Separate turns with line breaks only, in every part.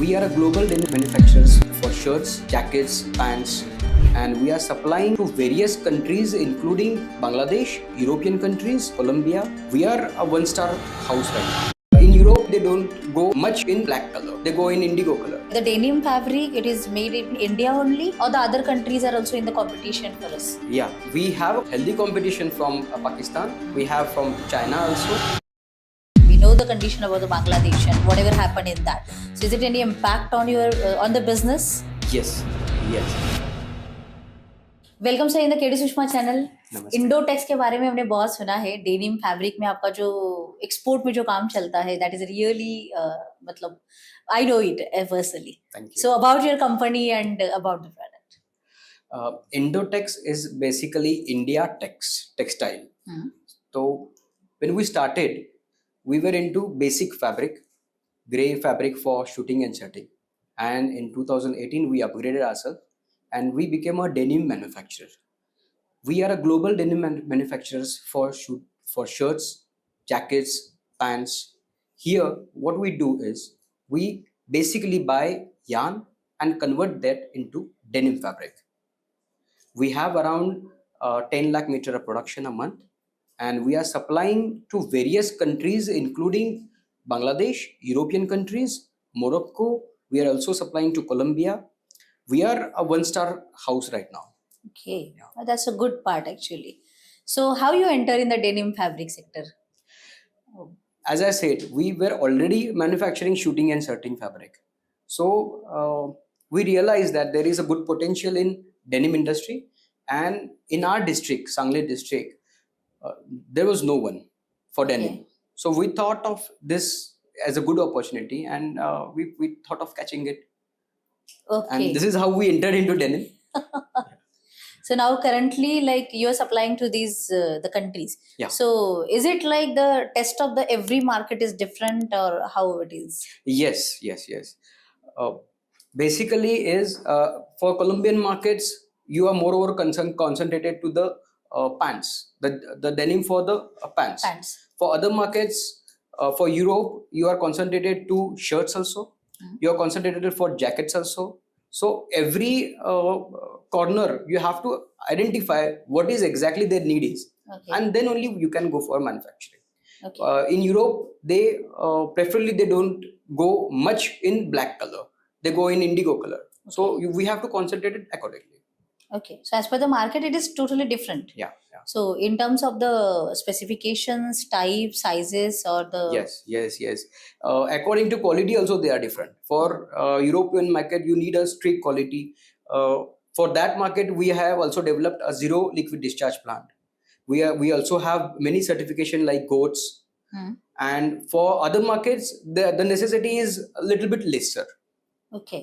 We are a global denim manufacturers for shirts, jackets, pants, and we are supplying to various countries including Bangladesh, European countries, Colombia. We are a one-star house right now. In Europe, they don't go much in black color. They go in indigo color.
The denim fabric, it is made in India only, or the other countries are also in the competition for us?
Yeah, we have healthy competition from Pakistan. We have from China also.
We know the condition about the Bangladesh and whatever happened in that. So is it any impact on your on the business?
Yes.
Welcome sir in the KDSushma channel.
नमस्ते.
इंडोटेक्स के बारे में हमने बहुत सुना है. Denim fabric में आपका जो एक्सपोर्ट में जो काम चलता है, दैट इज रियली मतलब I know it personally.
Thank you.
So about your company and about the product.
Indotex is basically India textile. So when we started, we were into basic fabric, gray fabric for shooting and shirting. And in 2018, we upgraded ourselves and we became a denim manufacturer. We are a global denim manufacturers for shirts, jackets, pants. Here, what we do is we basically buy yarn and convert that into denim fabric. We have around 10 lakh meter of production a month, and we are supplying to various countries including Bangladesh, European countries, Morocco. We are also supplying to Colombia. We are a one-star house right now.
Okay,
Yeah.
that's a good part actually. So how you enter in the denim fabric sector?
As I said, we were already manufacturing shooting and shirting fabric. So we realized that there is a good potential in denim industry, and in our district, Sangli district, there was no one for denim.
Okay.
So we thought of this as a good opportunity, and we thought of catching it.
Okay.
And this is how we entered into denim.
So now currently, like you are supplying to these the countries.
Yeah.
So is it like the test of the every market is different, or how it is?
Yes. Basically, is for Colombian markets, you are moreover concentrated to the pants, the denim for the pants.
Pants.
For other markets, for Europe, you are concentrated to shirts also. You are concentrated for jackets also. So every corner you have to identify what is exactly their need is,
Okay.
and then only you can go for manufacturing.
Okay.
In Europe, they preferably they don't go much in black color. They go in indigo color. So we have to concentrate it accordingly.
Okay. So as per the market, it is totally different.
Yeah.
So in terms of the specifications, type, sizes, or the
Yes. According to quality also they are different. For European market, you need a strict quality. For that market, we have also developed a zero liquid discharge plant. We also have many certification like GOATS. And for other markets, the necessity is a little bit lesser.
Okay.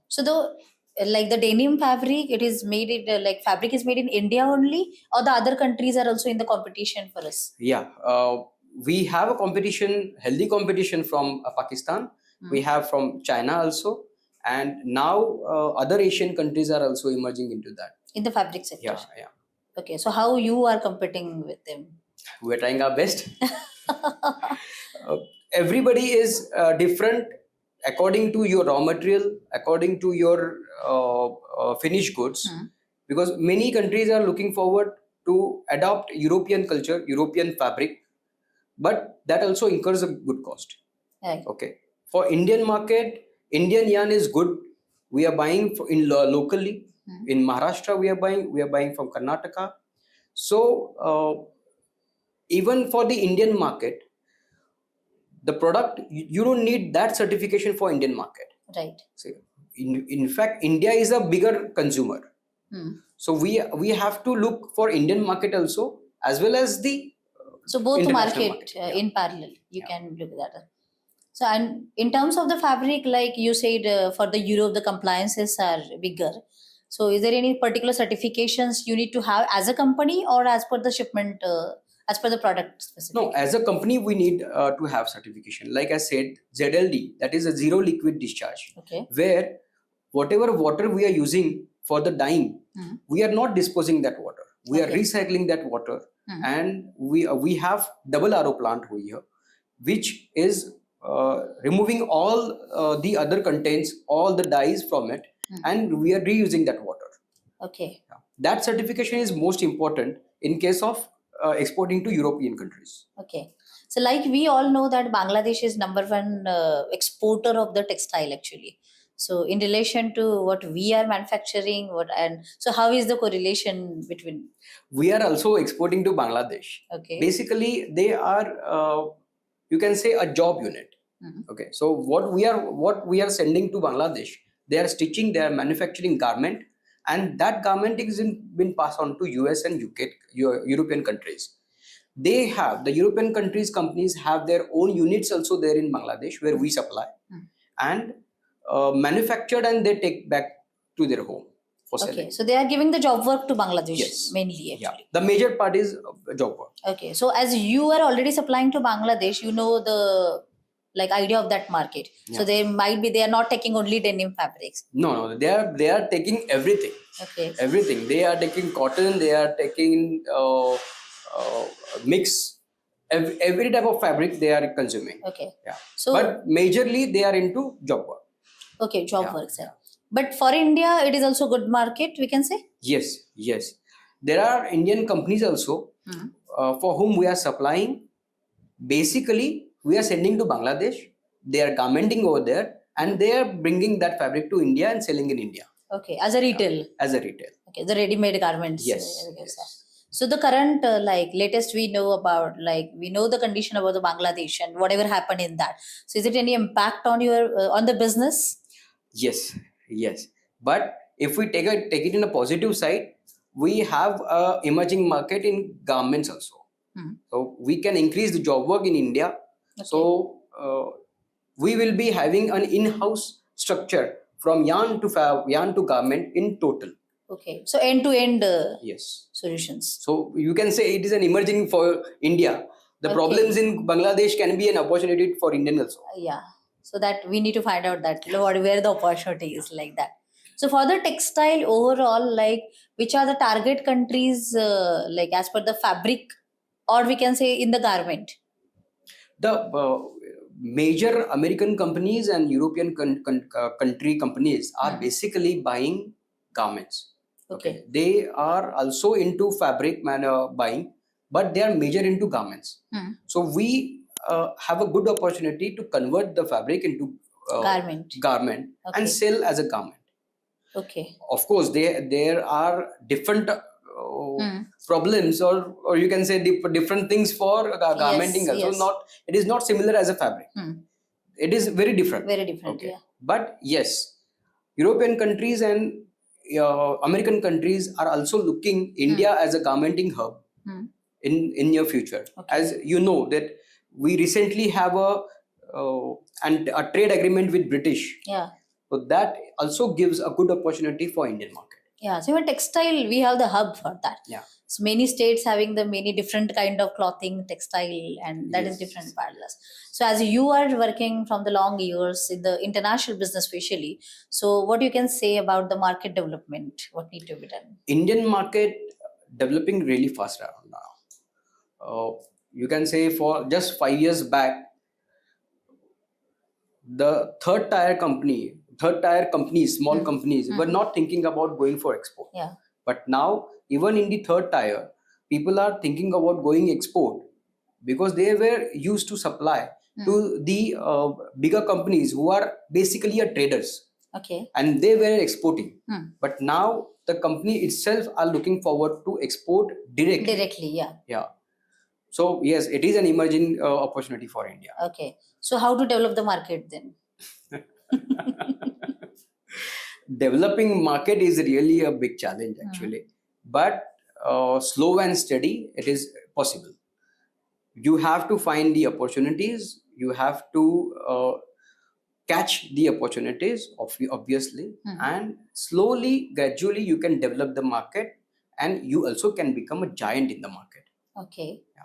So the denim fabric, it is made like fabric is made in India only, or the other countries are also in the competition for us?
Yeah, we have a competition, healthy competition from Pakistan. We have from China also, and now other Asian countries are also emerging into that.
In the fabric sector.
Yeah.
Okay. So how you are competing with them?
We're trying our best. Everybody is different according to your raw material, according to your finished goods, because many countries are looking forward to adopt European culture, European fabric, but that also incurs a good cost.
Right.
Okay. For Indian market, Indian yarn is good. We are buying locally. In Maharashtra, we are buying from Karnataka. So even for the Indian market, the product, you don't need that certification for Indian market.
Right.
So in fact, India is a bigger consumer. So we have to look for Indian market also, as well as the
So both
international
market
market.
in parallel, you can look at that. So and in terms of the fabric, like you said, for the Europe, the compliances are bigger. So is there any particular certifications you need to have as a company, or as per the shipment, as per the product specific?
No, as a company, we need to have certification. Like I said, ZLD, that is a zero liquid discharge.
Okay.
Where whatever water we are using for the dyeing, we are not disposing that water. We are recycling that water, and we have double RO plant over here, which is removing all the other contents, all the dyes from it, and we are reusing that water.
Okay.
Yeah. That certification is most important in case of exporting to European countries.
Okay. So like we all know that Bangladesh is number one exporter of the textile actually. So in relation to what we are manufacturing, so how is the correlation between?
We are also exporting to Bangladesh.
Okay.
Basically, they are you can say a job unit. Okay. So what we are sending to Bangladesh, they are stitching, they are manufacturing garment, and that garment is been passed on to US and UK, European countries. The European countries companies have their own units also there in Bangladesh where we supply and manufactured, and they take back to their home for selling.
Okay, so they are giving the job work to Bangladesh.
Yes.
Mainly actually.
Yeah. The major part is job work.
Okay, so as you are already supplying to Bangladesh, you know the idea of that market.
Yeah.
So they are not taking only denim fabrics.
No, they are taking everything.
Okay.
Everything. They are taking cotton. They are taking mix. Every type of fabric they are consuming.
Okay.
Yeah.
So,
but majorly they are into job work.
Okay, job work, sir. But for India, it is also good market, we can say?
Yes. There are Indian companies also for whom we are supplying. Basically, we are sending to Bangladesh. They are garmenting over there, and they are bringing that fabric to India and selling in India.
Okay, as a retail.
Yeah, as a retail.
Okay, the ready-made garments.
Yes.
So the current latest we know about, we know the condition about the Bangladesh and whatever happened in that. So is it any impact on your on the business?
Yes. But if we take it in a positive side, we have a emerging market in garments also. So we can increase the job work in India. Okay. So we will be having an in-house structure from yarn to garment in total.
Okay, so end-to-end
yes
solutions.
So you can say it is an emerging for India. The problems in Bangladesh can be an opportunity for Indian also.
Yeah, so that we need to find out that where the opportunity is like that. So for the textile overall, which are the target countries as per the fabric, or we can say in the garment?
The major American companies and European country companies are basically buying garments. Okay. They are also into fabric buying, but they are major into garments. So we have a good opportunity to convert the fabric into garment and sell as a garment. Okay. Of course, there are different problems, or you can say different things for garmenting also. Yes. It is not similar as a fabric. It is very different.
Very different.
Okay.
Yeah.
But yes, European countries and American countries are also looking India as a garmenting hub in near future. Okay. As you know that we recently have a trade agreement with British. Yeah. So that also gives a good opportunity for Indian market.
Yeah. So in textile, we have the hub for that. Yeah. So many states having the many different kind of clothing, textile, and that is different parallels. So as you are working from the long years in the international business especially, so what you can say about the market development? What need to be done?
Indian market developing really fast around now. You can say for just 5 years back, the third tier companies, small companies were not thinking about going for export. Yeah. But now, even in the third tier, people are thinking about going export because they were used to supply to the bigger companies who are basically traders. Okay. And they were exporting. But now the company itself are looking forward to export directly.
Directly, yeah.
Yeah. So yes, it is an emerging opportunity for India.
Okay. So how to develop the market then?
Developing market is really a big challenge actually, but slow and steady it is possible. You have to find the opportunities. You have to catch the opportunities obviously, and slowly, gradually you can develop the market, and you also can become a giant in the market.
Okay. Yeah.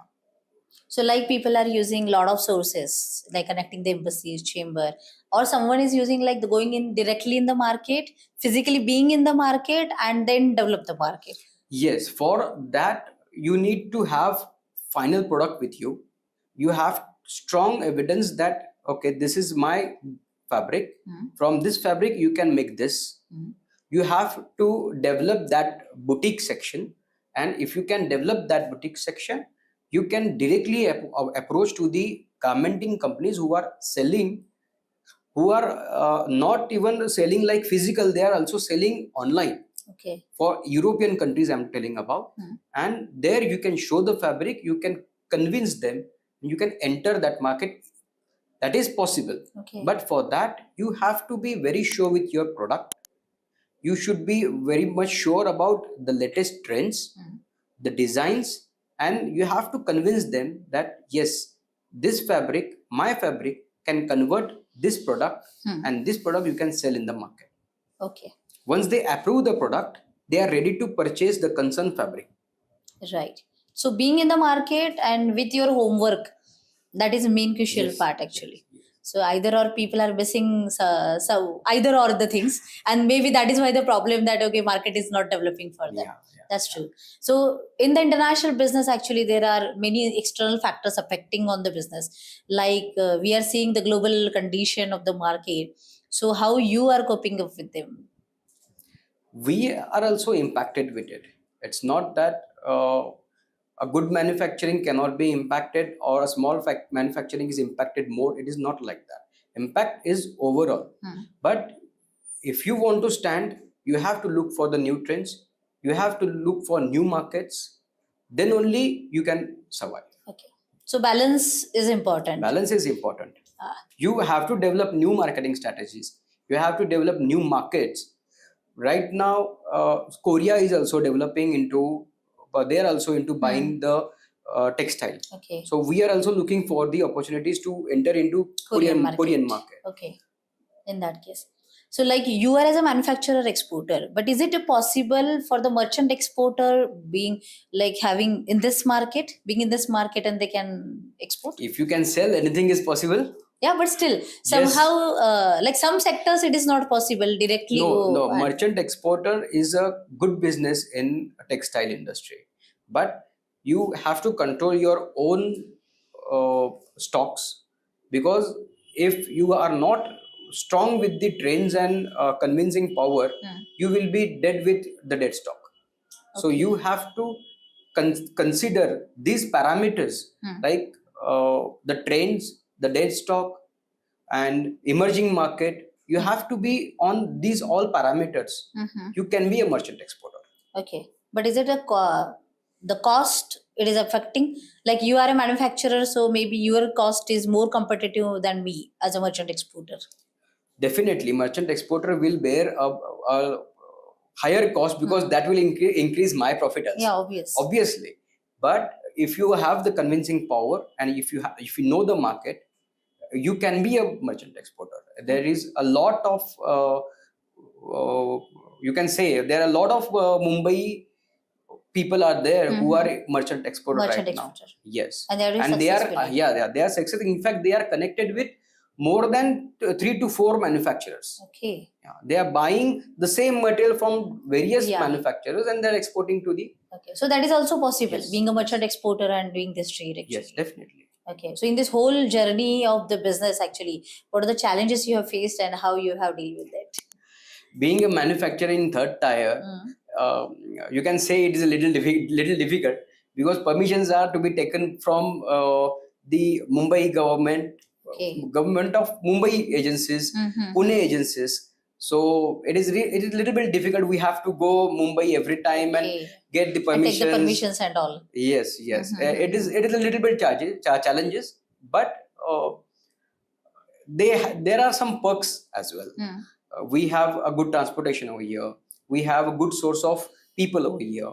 So people are using a lot of sources, like connecting the embassies, chamber, or someone is using going in directly in the market, physically being in the market, and then develop the market.
Yes, for that you need to have final product with you. You have strong evidence that okay, this is my fabric. From this fabric, you can make this. You have to develop that boutique section. And if you can develop that boutique section, you can directly approach to the garmenting companies who are selling, who are not even selling like physical, they are also selling online.
Okay.
For European countries, I'm telling about. And there you can show the fabric, you can convince them, you can enter that market. That is possible.
Okay.
But for that, you have to be very sure with your product. You should be very much sure about the latest trends, the designs, and you have to convince them that yes, this fabric, my fabric, can convert this product, and this product you can sell in the market.
Okay.
Once they approve the product, they are ready to purchase the concerned fabric.
Right. So being in the market and with your homework, that is the main crucial
Yes,
part actually. So either or people are missing so either or the things, and maybe that is why the problem that okay, market is not developing for them. That's true. So in the international business, actually, there are many external factors affecting on the business. Like we are seeing the global condition of the market. So how you are coping up with them?
We are also impacted with it. It's not that a good manufacturing cannot be impacted or a small manufacturing is impacted more. It is not like that. Impact is overall. But if you want to stand, you have to look for the new trends. You have to look for new markets. Then only you can survive.
Okay. So balance is important.
Balance is important. You have to develop new marketing strategies. You have to develop new markets. Right now, Korea is also developing into, they are also into buying the textile.
Okay.
So we are also looking for the opportunities to enter into Korean market.
Okay. In that case. So like you are as a manufacturer exporter, but is it possible for the merchant exporter being like having in this market, being in this market and they can export?
If you can sell, anything is possible.
Yeah, but still somehow like some sectors it is not possible directly.
No, merchant exporter is a good business in textile industry, but you have to control your own stocks, because if you are not strong with the trends and convincing power, you will be dead with the dead stock. So you have to consider these parameters, like the trends, the dead stock, and emerging market. You have to be on these all parameters. You can be a merchant exporter.
Okay, but is it the cost it is affecting? Like you are a manufacturer, so maybe your cost is more competitive than me as a merchant exporter.
Definitely, merchant exporter will bear a higher cost because that will increase my profit also.
Yeah,
obviously. But if you have the convincing power and if you know the market, you can be a merchant exporter. There is a lot of you can say there are a lot of Mumbai people are there who are merchant exporter now. Yes, and they are successful. In fact, they are connected with more than 3 to 4 manufacturers.
Okay.
Yeah, they are buying the same material from various manufacturers and they are exporting to the.
Okay, so that is also possible, being a merchant exporter and doing this trade actually.
Yes, definitely.
Okay, so in this whole journey of the business, actually, what are the challenges you have faced and how you have dealt with it?
Being a manufacturer in third tier, you can say it is a little difficult because permissions are to be taken from the Mumbai government, government of Mumbai agencies, Pune agencies. So it is a little bit difficult. We have to go Mumbai every time and get the permissions.
And take the permissions and all.
Yes. It is a little bit challenges, but there are some perks as well. We have a good transportation over here. We have a good source of people over here.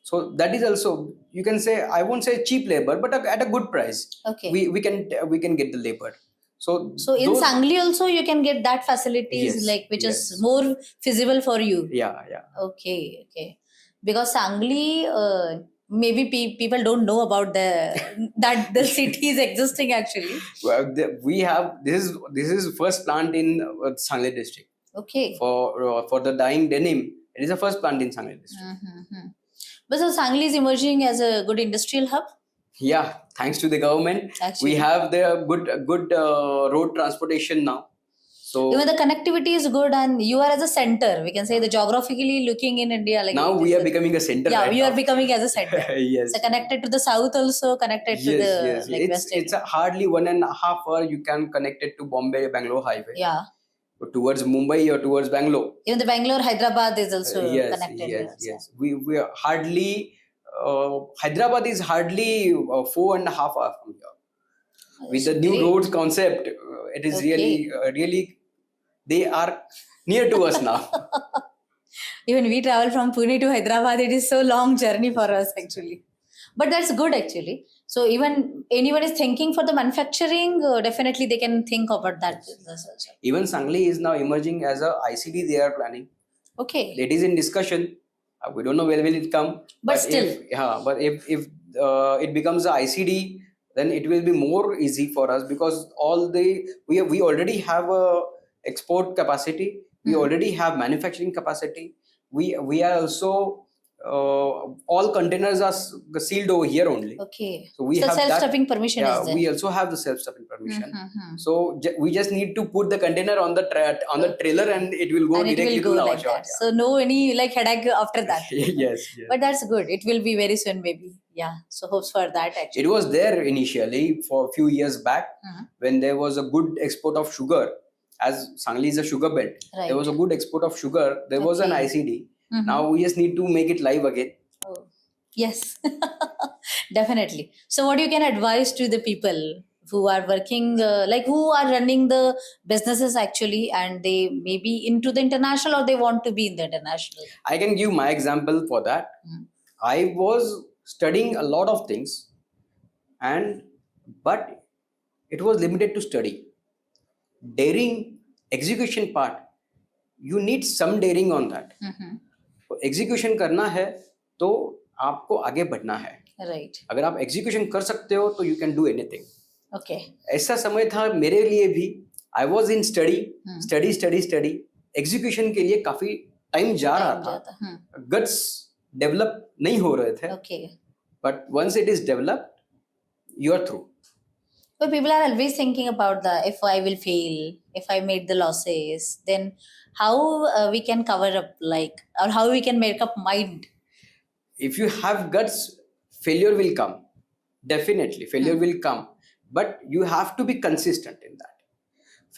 So that is also, you can say, I won't say cheap labor, but at a good price.
Okay.
We can get the labor. So
in Sangli also you can get that facilities which is more feasible for you.
Yeah.
Okay. Because Sangli, maybe people don't know about that the city is existing actually.
Well, we have this is first plant in Sangli district.
Okay.
For the dyeing denim, it is the first plant in Sangli district.
But so Sangli is emerging as a good industrial hub.
Yeah, thanks to the government,
Actually.
we have the good road transportation now. So
Even the connectivity is good, and you are as a center. We can say the geographically looking in India, like
now
it
we
is
are becoming a center.
yeah,
right
you are
now.
becoming as a center.
Yes.
So connected to the south, also connected to
Yes,
the
yes.
like
It's
west area.
it's a hardly 1.5 hour you can connect it to Bombay Bangalore highway.
Yeah.
Or towards Mumbai or towards Bangalore.
Even the Bangalore Hyderabad is also
Yes,
connected.
yes,
Here, so.
yes. We are hardly Hyderabad is hardly 4.5 hours from here. With the new
Great.
roads concept, it is
Okay.
really they are near to us now.
Even we travel from Pune to Hyderabad, it is so long journey for us actually. But that's good actually. So even anyone is thinking for the manufacturing, definitely they can think about that business also.
Even Sangli is now emerging as a ICD they are planning.
Okay.
It is in discussion. We don't know where will it come.
But still.
If it becomes a ICD, then it will be more easy for us because we already have a export capacity. We already have manufacturing capacity. We are also all containers are sealed over here only.
Okay.
So we
So
have
self-stuffing permission
yeah,
is there.
we also have the self-stuffing permission.
Mm-hmm.
So we just need to put the container on the trailer and it will go
And it
directly
will go
to our
like
shop.
that. So no any like headache after that.
Yes.
But that's good. It will be very soon, maybe. Yeah. So hopes for that actually.
It was there initially for a few years back when there was a good export of sugar. As Sangli is a sugar belt,
Right.
there was a good export of sugar. There was an
Okay.
ICD. Now we just need to make it live again.
Oh. Yes, definitely. So, what you can advise to the people who are working, like who are running the businesses actually, and they may be into the international or they want to be in the international?
I can give my example for that. I was studying a lot of things, but it was limited to study. Daring, execution part, you need some daring on that. Execution करना है तो आपको आगे बढ़ना है.
Right.
अगर आप execution कर सकते हो तो you can do anything.
Okay.
ऐसा समय था मेरे लिए भी. I was in study execution के लिए काफी टाइम जा रहा था. गट्स डेवलप नहीं हो रहे थे.
Okay.
But once it is developed you are through.
But people are always thinking about the if I will fail, if I made the losses, then how we can cover up, like, or how we can make up mind.
If you have guts, failure will come. Definitely, failure will come. But you have to be consistent in that.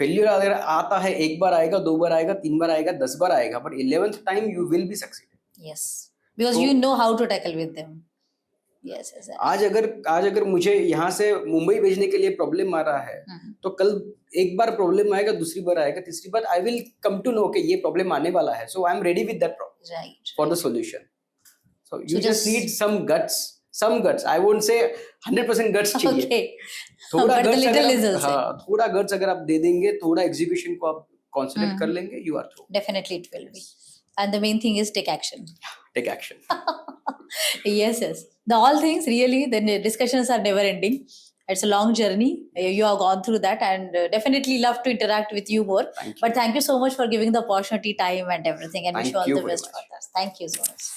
Failure अगर आता है एक बार आएगा, दो बार आएगा, तीन बार आएगा, 10 बार आएगा, but 11th time you will be succeeded.
Yes, because you know how to tackle with them. Yes.
आज अगर मुझे यहाँ से मुंबई भेजने के लिए प्रॉब्लम आ रहा है तो कल एक बार प्रॉब्लम आएगा, दूसरी बार आएगा, तीसरी बार I will come to know कि ये प्रॉब्लम आने वाला है. So I am ready with that problem.
Right.
For the solution. So you just need some guts. I won't say 100% guts चाहिए.
Okay.
थोड़ा
But the
guts
little is
अगर
also.
थोड़ा guts अगर आप दे देंगे, थोड़ा एग्जीक्यूशन को आप कॉन्सेंट्रेट कर लेंगे, you are through.
Definitely it will be. And the main thing is take action.
Take action.
Yes. The all things really, the discussions are never ending. It's a long journey. You have gone through that, and definitely love to interact with you more.
Thank you.
But thank you so much for giving the opportunity, time, and everything. And wish
Thank
you all
you
the
very
best
much.
for that. Thank you so much.